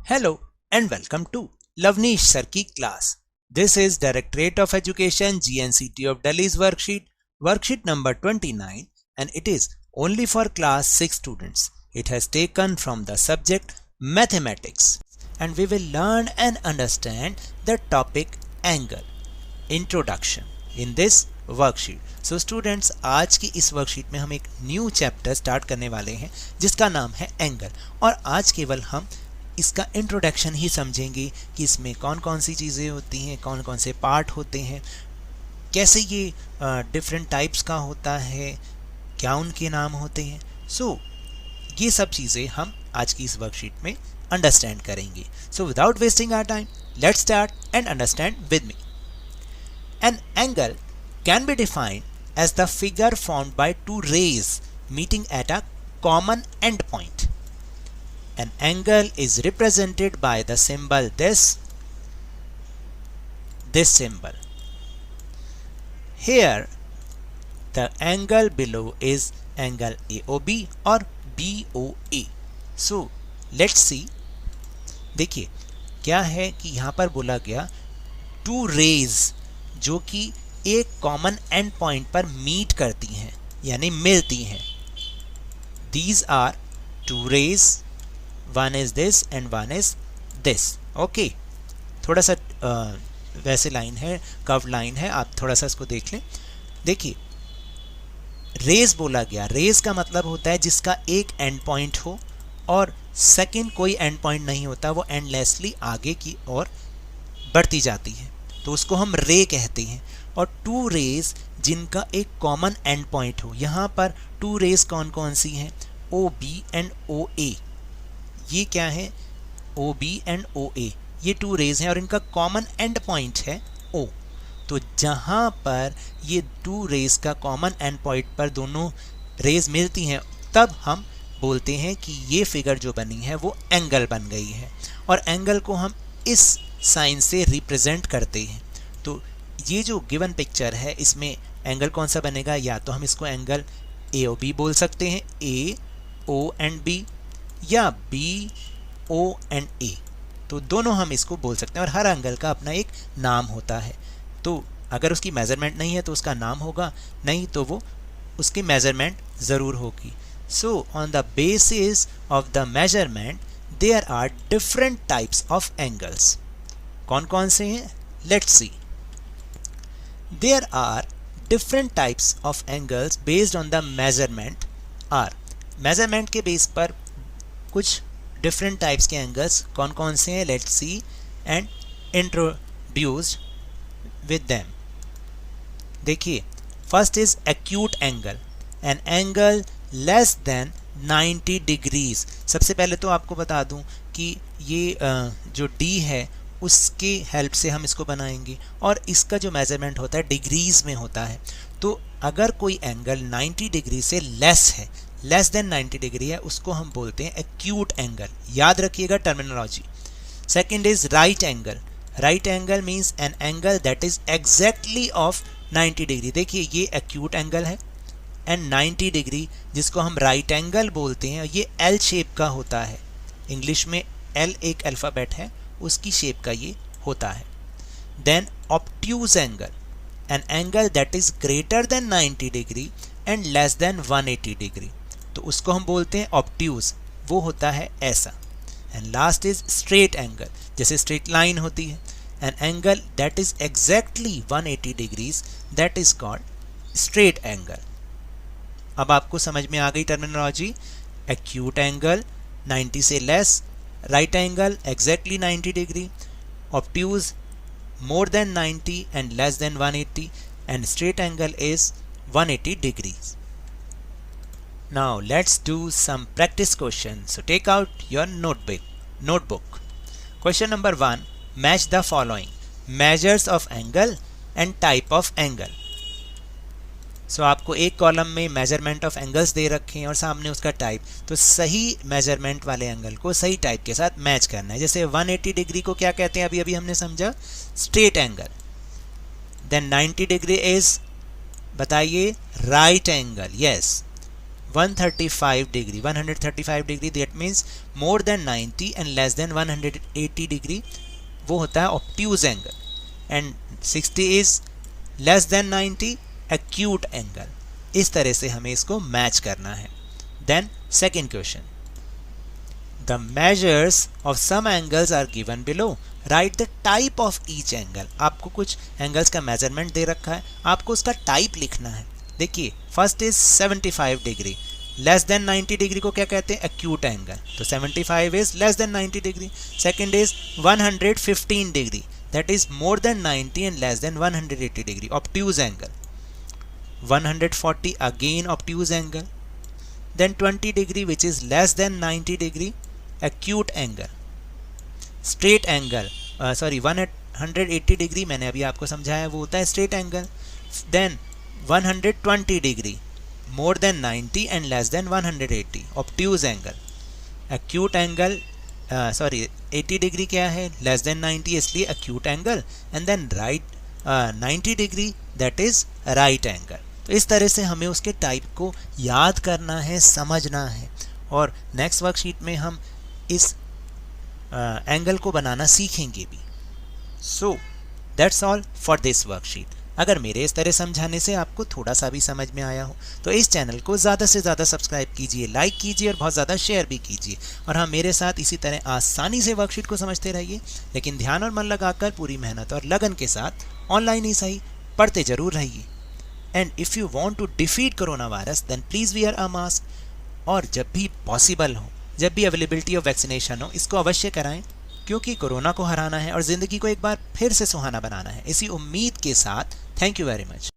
Hello and welcome to Lavneesh Sir की class. This is Directorate of Education GNCT of Delhi's worksheet number 29, and it is only for class 6 students. It has taken from the subject mathematics, and we will learn and understand the topic angle. Introduction in this worksheet. So students, आज की इस worksheet में हम एक new chapter start करने वाले हैं जिसका नाम है एंगल, और आज केवल हम इसका इंट्रोडक्शन ही समझेंगे कि इसमें कौन कौन सी चीज़ें होती हैं, कौन कौन से पार्ट होते हैं, कैसे ये डिफरेंट टाइप्स का होता है, क्या उनके नाम होते हैं. सो ये सब चीज़ें हम आज की इस वर्कशीट में अंडरस्टैंड करेंगे. So without wasting our time, let's start and understand with me. An angle can be defined as the figure formed by two rays meeting at a common endpoint. An angle is represented by the symbol this symbol. Here the angle below is angle AOB or BOA. So let's see. देखिए क्या है कि यहाँ पर बोला गया to raise जो कि एक कॉमन एंड पॉइंट पर मीट करती हैं यानी मिलती हैं. These are two rays, one is this and one is this. Okay, थोड़ा सा वैसे लाइन है, कर्व लाइन है, आप थोड़ा सा इसको देख लें. देखिए रेज बोला गया, रेज का मतलब होता है जिसका एक एंड पॉइंट हो और सेकंड कोई एंड पॉइंट नहीं होता, वो एंडलेसली आगे की ओर बढ़ती जाती है, तो उसको हम रे कहते हैं. और टू रेज जिनका एक कॉमन एंड पॉइंट हो. यहाँ पर टू रेज कौन कौन सी हैं? ओ बी एंड ओ ए. ये क्या है? ओ बी एंड ओ ए, ये टू रेज हैं और इनका कॉमन एंड पॉइंट है ओ. तो जहाँ पर ये टू रेज का कॉमन एंड पॉइंट पर दोनों रेज मिलती हैं, तब हम बोलते हैं कि ये फिगर जो बनी है वो एंगल बन गई है. और एंगल को हम इस साइन से रिप्रेजेंट करते हैं. तो ये जो गिवन पिक्चर है इसमें एंगल कौन सा बनेगा? या तो हम इसको एंगल ए ओ बी बोल सकते हैं, ए ओ एंड बी, या बी ओ एंड ए. तो दोनों हम इसको बोल सकते हैं और हर एंगल का अपना एक नाम होता है. तो अगर उसकी मेजरमेंट नहीं है तो उसका नाम होगा, नहीं तो वो उसकी मेजरमेंट ज़रूर होगी. So on the basis of the measurement there are different types of angles. कौन कौन से हैं? Let's see. There are different types of angles based on the measurement are. measurement के बेस पर कुछ different types के angles कौन कौन से हैं? Let's see and introduce with them. देखिए, first is acute angle, an angle less than 90 degrees. सबसे पहले तो आपको बता दूं कि ये जो D है उसके हेल्प से हम इसको बनाएंगे और इसका जो मेजरमेंट होता है डिग्रीज में होता है. तो अगर कोई एंगल 90 डिग्री से लेस है, लेस देन 90 डिग्री है, उसको हम बोलते हैं एक्यूट एंगल. याद रखिएगा terminology. Second is right angle. Right angle means N angle that is exactly of 90 degree. देखिए ये एक्यूट एंगल है एंड 90 डिग्री जिसको हम राइट एंगल बोलते हैं, ये एल शेप का होता है. इंग्लिश में एल एक अल्फ़ाबेट है, उसकी शेप का ये होता है. Then obtuse angle, an angle that is greater than 90 degree and less than 180 degree, तो उसको हम बोलते हैं ऑब्ट्यूज, वो होता है ऐसा. And last is straight angle, जैसे स्ट्रेट लाइन होती है. N angle that is exactly 180 degrees that is called straight angle. अब आपको समझ में आ गई टर्मिनोलॉजी. एक्यूट एंगल 90 से less, right angle exactly 90 degree, obtuse more than 90 and less than 180, and straight angle is 180 degrees. Now let's do some practice questions. So take out your notebook. Question number 1, match the following measures of angle and type of angle. सो आपको एक column में measurement of angles दे रखे हैं और सामने उसका type. तो सही मेजरमेंट वाले एंगल को सही टाइप के साथ मैच करना है. जैसे 180 डिग्री को क्या कहते हैं? अभी हमने समझा, straight angle. Then 90 degree is, बताइए, right angle. Yes. 135 degree 135 degree that means more than 90 and less than 180 degree, वो होता है obtuse angle, and 60 is less than 90 acute angle. इस तरह से हमें इसको मैच करना है। Then second question, the measures of some angles are given below, write the type of each angle. आपको कुछ एंगल्स का मेजरमेंट दे रखा है, आपको उसका टाइप लिखना है। देखिए first is 75 degree, less than 90 degree को क्या कहते हैं, एक्यूट एंगल, तो 75 is less than 90 degree. Second is 115 degree, that is more than 90 and less than 180 degree, obtuse angle. 140 again obtuse angle, then 20 degree which is less than 90 degree, acute angle. Straight angle, 180 degree मैंने अभी आपको समझाया, वो होता है straight angle. Then 120 degree, more than 90 and less than 180, obtuse angle. Acute angle 80 degree क्या है, less than 90 इसलिए acute angle, and then right 90 degree that is right angle. तो इस तरह से हमें उसके टाइप को याद करना है, समझना है, और नेक्स्ट वर्कशीट में हम इस एंगल को बनाना सीखेंगे भी। So that's all for this worksheet. अगर मेरे इस तरह समझाने से आपको थोड़ा सा भी समझ में आया हो तो इस चैनल को ज़्यादा से ज़्यादा सब्सक्राइब कीजिए, लाइक कीजिए और बहुत ज़्यादा शेयर भी कीजिए। और हाँ, मेरे साथ इसी तरह आसानी से वर्कशीट को समझते रहिए, लेकिन ध्यान और मन लगाकर पूरी मेहनत और लगन के साथ ऑनलाइन ही सही पढ़ते जरूर रहिए। And if you want to defeat corona virus then please wear a mask. और जब भी पॉसिबल हो, जब भी अवेलेबिलिटी ऑफ वैक्सीनेशन हो, इसको अवश्य कराएं, क्योंकि कोरोना को हराना है और ज़िंदगी को एक बार फिर से सुहाना बनाना है। इसी उम्मीद के साथ थैंक यू वेरी मच।